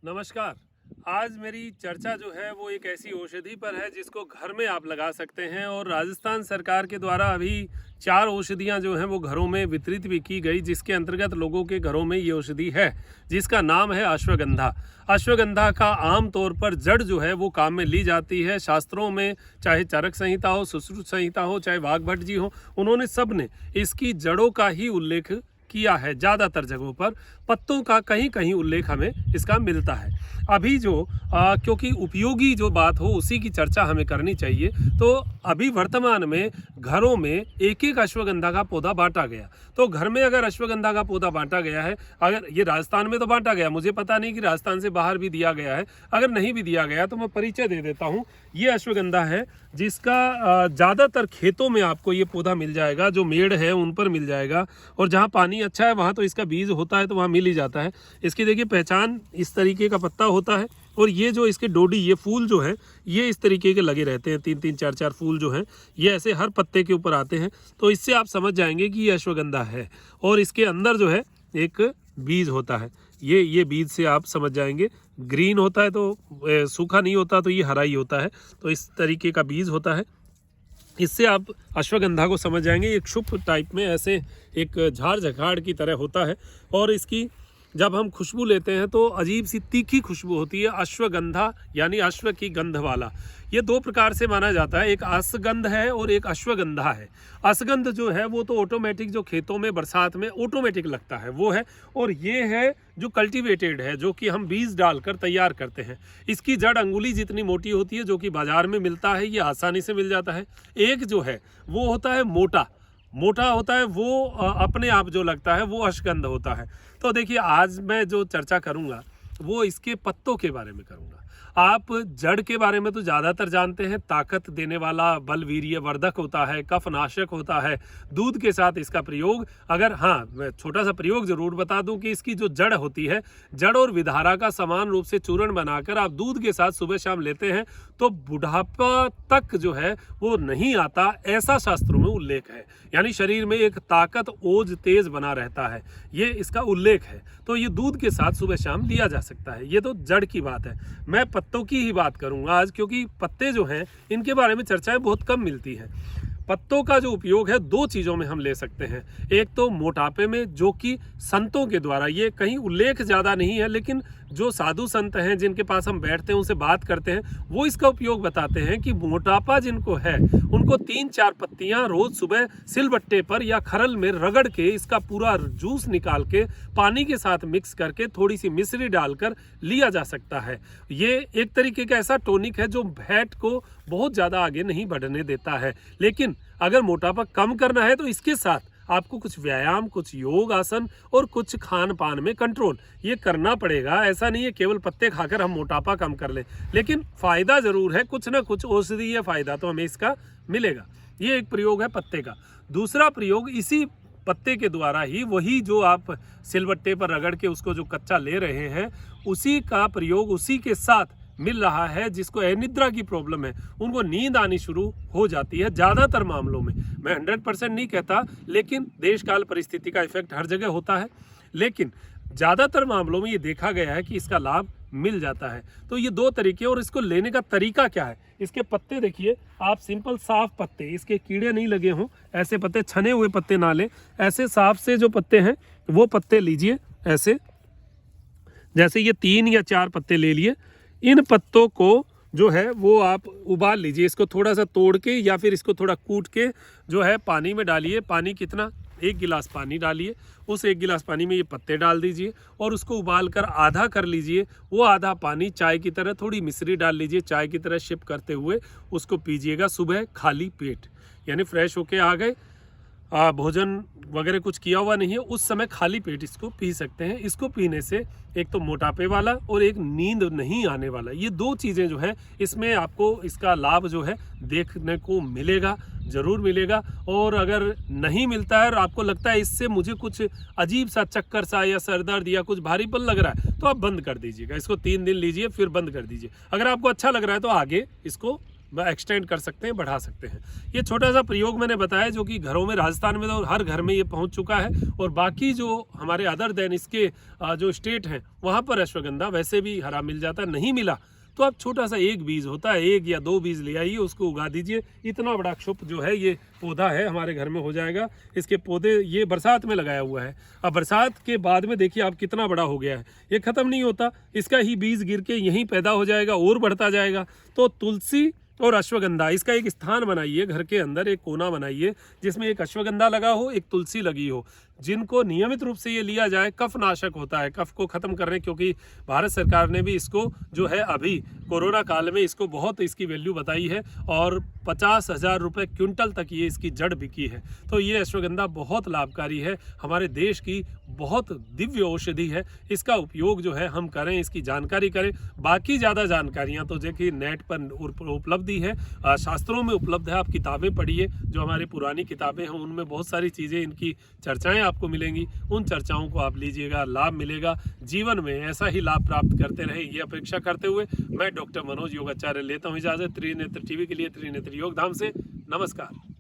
नमस्कार। आज मेरी चर्चा जो है वो एक ऐसी औषधि पर है जिसको घर में आप लगा सकते हैं और राजस्थान सरकार के द्वारा अभी 4 औषधियाँ जो हैं वो घरों में वितरित भी की गई, जिसके अंतर्गत लोगों के घरों में ये औषधि है जिसका नाम है अश्वगंधा। अश्वगंधा का आम तौर पर जड़ जो है वो काम में ली जाती है शास्त्रों में, चाहे चरक संहिता हो, सुश्रुत संहिता हो, चाहे वाग्भट जी हो, उन्होंने सब ने इसकी जड़ों का ही उल्लेख किया है। ज़्यादातर जगहों पर पत्तों का कहीं कहीं उल्लेख हमें इसका मिलता है। अभी जो क्योंकि उपयोगी जो बात हो उसी की चर्चा हमें करनी चाहिए, तो अभी वर्तमान में घरों में एक एक अश्वगंधा का पौधा बांटा गया। तो घर में अगर अश्वगंधा का पौधा बांटा गया है, अगर ये राजस्थान में तो बांटा गया, मुझे पता नहीं कि राजस्थान से बाहर भी दिया गया है, अगर नहीं भी दिया गया तो मैं परिचय दे देता हूँ। ये अश्वगंधा है जिसका ज़्यादातर खेतों में आपको ये पौधा मिल जाएगा, जो मेड़ है उन पर मिल जाएगा, और जहाँ पानी अच्छा है वहाँ तो इसका बीज होता है तो वहाँ मिल ही जाता है। इसकी देखिए पहचान, इस तरीके का पत्ता होता है और ये जो इसके डोडी, ये फूल जो है ये इस तरीके के लगे रहते हैं, 3-3 4-4 फूल जो हैं ये ऐसे हर पत्ते के ऊपर आते हैं। तो इससे आप समझ जाएंगे कि ये अश्वगंधा है। और इसके अंदर जो है एक बीज होता है, ये बीज से आप समझ जाएंगे। ग्रीन होता है तो सूखा नहीं होता, तो ये हरा ही होता है। तो इस तरीके का बीज होता है, इससे आप अश्वगंधा को समझ जाएंगे। एक क्षुप टाइप में ऐसे एक झाड़ झखाड़ की तरह होता है, और इसकी जब हम खुशबू लेते हैं तो अजीब सी तीखी खुशबू होती है। अश्वगंधा यानी अश्व की गंध वाला, ये 2 प्रकार से माना जाता है, एक असगंध है और एक अश्वगंधा है। असगंध जो है वो तो ऑटोमेटिक, जो खेतों में बरसात में ऑटोमेटिक लगता है वो है, और ये है जो कल्टीवेटेड है, जो कि हम बीज डालकर तैयार करते हैं। इसकी जड़ अंगुली जितनी मोटी होती है, जो कि बाजार में मिलता है, ये आसानी से मिल जाता है। एक जो है वो होता है मोटा होता है, वो अपने आप जो लगता है वो अश्वगंध होता है। तो देखिए आज मैं जो चर्चा करूंगा वो इसके पत्तों के बारे में करूंगा। आप जड़ के बारे में तो ज़्यादातर जानते हैं, ताकत देने वाला, बलवीर्य वर्धक होता है, कफनाशक होता है। दूध के साथ इसका प्रयोग, अगर हाँ मैं छोटा सा प्रयोग ज़रूर बता दूं कि इसकी जो जड़ होती है, जड़ और विधारा का समान रूप से चूर्ण बनाकर आप दूध के साथ सुबह शाम लेते हैं तो बुढ़ापा तक जो है वो नहीं आता, ऐसा शास्त्रों में उल्लेख है। यानी शरीर में एक ताकत, ओज तेज बना रहता है, ये इसका उल्लेख है। तो ये दूध के साथ सुबह शाम लिया जा सकता है। ये तो जड़ की बात है। मैं पत्तों की ही बात करूंगा आज, क्योंकि पत्ते जो हैं इनके बारे में चर्चाएं बहुत कम मिलती हैं। पत्तों का जो उपयोग है 2 चीज़ों में हम ले सकते हैं। एक तो मोटापे में, जो कि संतों के द्वारा, ये कहीं उल्लेख ज़्यादा नहीं है, लेकिन जो साधु संत हैं जिनके पास हम बैठते हैं उनसे बात करते हैं, वो इसका उपयोग बताते हैं कि मोटापा जिनको है उनको 3-4 पत्तियां रोज सुबह सिलबट्टे पर या खरल में रगड़ के इसका पूरा जूस निकाल के पानी के साथ मिक्स करके थोड़ी सी मिश्री डालकर लिया जा सकता है। ये एक तरीके का ऐसा टॉनिक है जो फैट को बहुत ज़्यादा आगे नहीं बढ़ने देता है। लेकिन अगर मोटापा कम करना है तो इसके साथ आपको कुछ व्यायाम, कुछ योग आसन और कुछ खान पान में कंट्रोल ये करना पड़ेगा। ऐसा नहीं है केवल पत्ते खाकर हम मोटापा कम कर लें, लेकिन फायदा जरूर है, कुछ ना कुछ औषधीय फायदा तो हमें इसका मिलेगा। ये एक प्रयोग है पत्ते का। दूसरा प्रयोग इसी पत्ते के द्वारा ही, वही जो आप सिलबट्टे पर रगड़ के उसको जो कच्चा ले रहे हैं, उसी का प्रयोग उसी के साथ मिल रहा है। जिसको अनिद्रा की प्रॉब्लम है उनको नींद आनी शुरू हो जाती है ज़्यादातर मामलों में। मैं 100% नहीं कहता, लेकिन देश काल परिस्थिति का इफेक्ट हर जगह होता है, लेकिन ज़्यादातर मामलों में ये देखा गया है कि इसका लाभ मिल जाता है। तो ये 2 तरीके, और इसको लेने का तरीका क्या है। इसके पत्ते देखिए आप, सिंपल साफ पत्ते, इसके कीड़े नहीं लगे हों, ऐसे पत्ते, छने हुए पत्ते ना लें, ऐसे साफ से जो पत्ते हैं वो पत्ते लीजिए। ऐसे जैसे ये 3 या 4 पत्ते ले लिए, इन पत्तों को जो है वो आप उबाल लीजिए। इसको थोड़ा सा तोड़ के या फिर इसको थोड़ा कूट के जो है पानी में डालिए। पानी कितना, 1 गिलास पानी डालिए, उस 1 गिलास पानी में ये पत्ते डाल दीजिए और उसको उबाल कर आधा कर लीजिए। वो आधा पानी चाय की तरह, थोड़ी मिश्री डाल लीजिए, चाय की तरह शिप करते हुए उसको पीजिएगा सुबह खाली पेट। यानी फ्रेश होके आ गए, भोजन वगैरह कुछ किया हुआ नहीं है, उस समय खाली पेट इसको पी सकते हैं। इसको पीने से एक तो मोटापे वाला और एक नींद नहीं आने वाला, ये 2 चीज़ें जो है इसमें आपको इसका लाभ जो है देखने को मिलेगा, ज़रूर मिलेगा। और अगर नहीं मिलता है और आपको लगता है इससे मुझे कुछ अजीब सा चक्कर सा या सर दर्द या कुछ भारीपन लग रहा है, तो आप बंद कर दीजिएगा। इसको 3 दिन लीजिए फिर बंद कर दीजिए। अगर आपको अच्छा लग रहा है तो आगे इसको एक्सटेंड कर सकते हैं, बढ़ा सकते हैं। ये छोटा सा प्रयोग मैंने बताया जो कि घरों में, राजस्थान में तो हर घर में ये पहुंच चुका है, और बाकी जो हमारे अदर देन इसके जो स्टेट हैं वहाँ पर अश्वगंधा वैसे भी हरा मिल जाता, नहीं मिला तो आप छोटा सा एक बीज होता है, 1 या 2 बीज ले आइए, उसको उगा दीजिए। इतना बड़ा क्षुप जो है ये पौधा है हमारे घर में हो जाएगा। इसके पौधे ये बरसात में लगाया हुआ है, अब बरसात के बाद में देखिए आप कितना बड़ा हो गया है, ये ख़त्म नहीं होता, इसका ही बीज गिर के यहीं पैदा हो जाएगा और बढ़ता जाएगा। तो तुलसी और अश्वगंधा, इसका एक स्थान बनाइए, घर के अंदर एक कोना बनाइए जिसमें एक अश्वगंधा लगा हो, एक तुलसी लगी हो, जिनको नियमित रूप से ये लिया जाए। कफ नाशक होता है, कफ को खत्म करने, क्योंकि भारत सरकार ने भी इसको जो है अभी कोरोना काल में इसको बहुत इसकी वैल्यू बताई है, और 50,000 रुपये क्विंटल तक ये इसकी जड़ बिकी है। तो ये अश्वगंधा बहुत लाभकारी है, हमारे देश की बहुत दिव्य औषधि है। इसका उपयोग जो है हम करें, इसकी जानकारी करें। बाकी ज़्यादा जानकारियाँ तो जो कि नेट पर उपलब्धि है, शास्त्रों में उपलब्ध है। आप किताबें पढ़िए, जो हमारी पुरानी किताबें हैं उनमें बहुत सारी चीज़ें, इनकी चर्चाएं आपको मिलेंगी, उन चर्चाओं को आप लीजिएगा, लाभ मिलेगा। जीवन में ऐसा ही लाभ प्राप्त करते रहे, ये अपेक्षा करते हुए मैं डॉक्टर मनोज योगाचार्य लेता हूँ इजाज़त। त्रिनेत्र टीवी के लिए त्रिनेत्र योगधाम से नमस्कार।